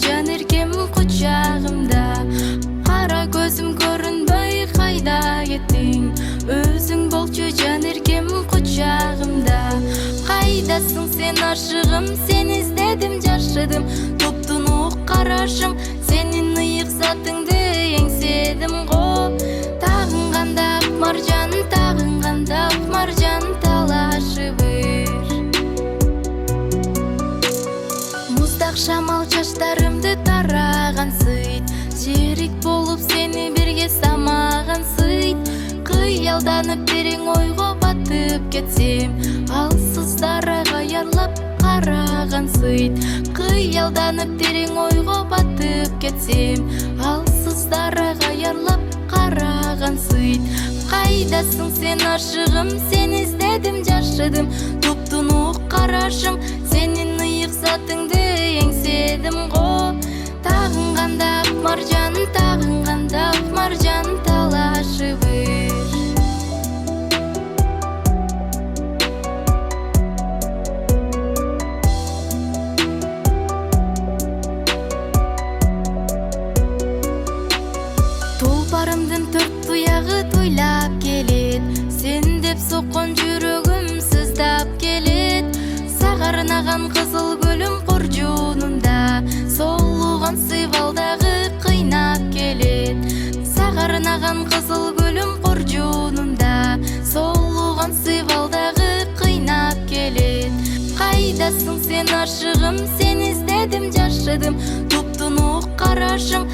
жан эркем кучагымда. Кара көзүм көрүнбөй кайда кеттиң? Өзүң болчу жан эркем кучагымда. Кайдасың сен ашыгым, сен издедим жашыдым. Туптунук карашың, сенин ыйык затыңды эңседим го. Тагынганда ак маржан, тагынганда ак маржан талашы бир. Муздак шамал чачтарымды тараган сыйт, жерик болуп сени бирге самаган сыйт. Кыялданып терең ойго батып кетсем, алсыз дарага ярлап караган сыйт. Кыялданып терең ойго батып кетсем, алсыз дарага ярлап караган сыйт. Кайдасың сен ашыгым, сен издедим жашыдым. Туптунук карашың, сенин ыйык затыңды эңседим го. Тагынганда ак маржан, тагынганда ак маржан талашы бир. Тулпарымдын төрт туягы туйлап келет, сен деп соккон жүрөгүм сыздап келет. Сагарнаган кызыл гүлүм коржунумда, солуган сыйбалдагы кыйнап келет. Сагарнаган кызыл гүлүм коржунумда, солуган сыйбалдагы кыйнап келет. Кайдасың сен ашыгым, сен издедим жашыдым. Туптунук карашың,